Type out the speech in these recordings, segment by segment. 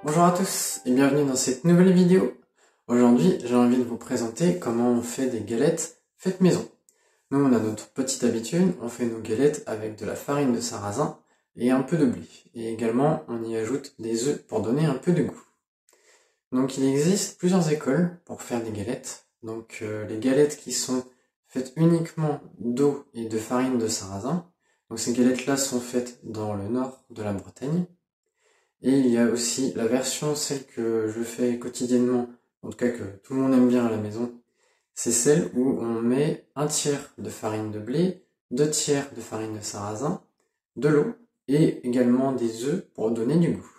Bonjour à tous et bienvenue dans cette nouvelle vidéo. Aujourd'hui, j'ai envie de vous présenter comment on fait des galettes faites maison. Nous, on a notre petite habitude, on fait nos galettes avec de la farine de sarrasin et un peu de blé. Et également, on y ajoute des œufs pour donner un peu de goût. Donc, il existe plusieurs écoles pour faire des galettes. Donc, les galettes qui sont faites uniquement d'eau et de farine de sarrasin. Donc, ces galettes-là sont faites dans le nord de la Bretagne. Et il y a aussi la version, celle que je fais quotidiennement, en tout cas que tout le monde aime bien à la maison, c'est celle où on met 1/3 de farine de blé, 2/3 de farine de sarrasin, de l'eau et également des œufs pour donner du goût.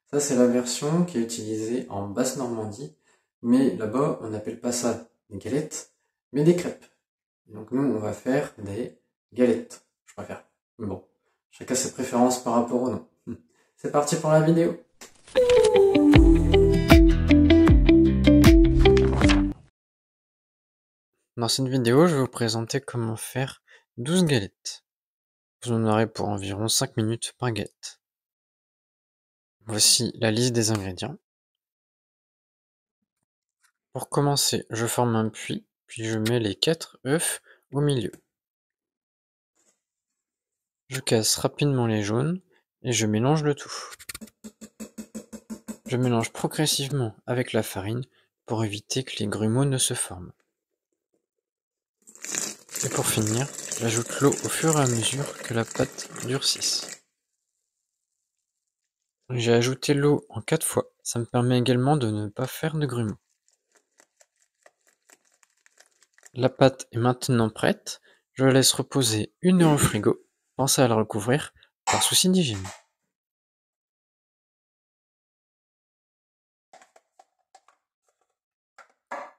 Ça, c'est la version qui est utilisée en Basse-Normandie, mais là-bas, on n'appelle pas ça des galettes, mais des crêpes. Donc nous, on va faire des galettes, je préfère. Mais bon, chacun ses préférences par rapport au nom. C'est parti pour la vidéo. Dans cette vidéo, je vais vous présenter comment faire 12 galettes. Vous en aurez pour environ 5 minutes par galette. Voici la liste des ingrédients. Pour commencer, je forme un puits, puis je mets les 4 œufs au milieu. Je casse rapidement les jaunes et je mélange le tout. Je mélange progressivement avec la farine pour éviter que les grumeaux ne se forment. Et pour finir, j'ajoute l'eau au fur et à mesure que la pâte durcisse. J'ai ajouté l'eau en 4 fois, ça me permet également de ne pas faire de grumeaux. La pâte est maintenant prête, je la laisse reposer 1 heure au frigo, pensez à la recouvrir par souci d'hygiène.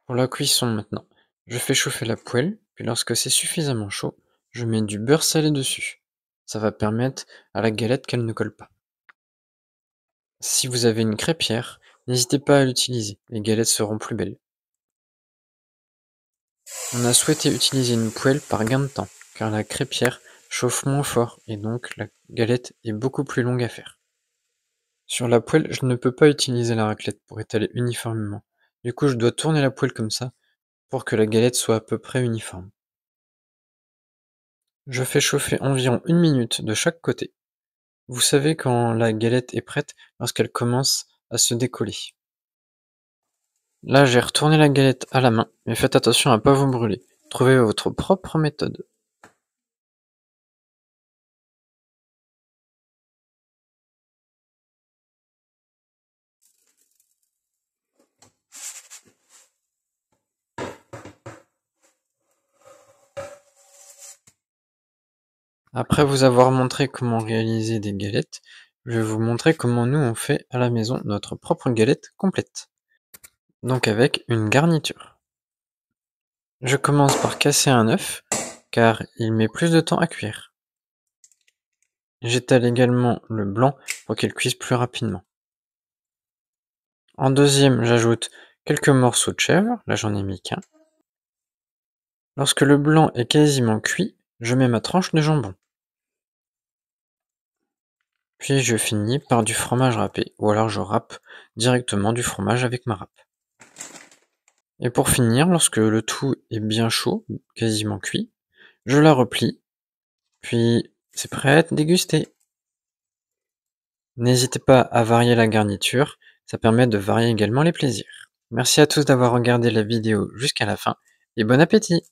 Pour la cuisson maintenant, je fais chauffer la poêle, puis lorsque c'est suffisamment chaud, je mets du beurre salé dessus. Ça va permettre à la galette qu'elle ne colle pas. Si vous avez une crêpière, n'hésitez pas à l'utiliser, les galettes seront plus belles. On a souhaité utiliser une poêle par gain de temps, car la crêpière chauffe moins fort et donc la galette est beaucoup plus longue à faire. Sur la poêle, je ne peux pas utiliser la raclette pour étaler uniformément. Du coup, je dois tourner la poêle comme ça pour que la galette soit à peu près uniforme. Je fais chauffer environ 1 minute de chaque côté. Vous savez quand la galette est prête lorsqu'elle commence à se décoller. Là, j'ai retourné la galette à la main, mais faites attention à ne pas vous brûler. Trouvez votre propre méthode. Après vous avoir montré comment réaliser des galettes, je vais vous montrer comment nous on fait à la maison notre propre galette complète. Donc avec une garniture. Je commence par casser un œuf, car il met plus de temps à cuire. J'étale également le blanc pour qu'il cuise plus rapidement. En deuxième, j'ajoute quelques morceaux de chèvre, là j'en ai mis qu'un. Lorsque le blanc est quasiment cuit, je mets ma tranche de jambon. Puis je finis par du fromage râpé, ou alors je râpe directement du fromage avec ma râpe. Et pour finir, lorsque le tout est bien chaud, quasiment cuit, je la replie, puis c'est prêt à être dégusté. N'hésitez pas à varier la garniture, ça permet de varier également les plaisirs. Merci à tous d'avoir regardé la vidéo jusqu'à la fin, et bon appétit!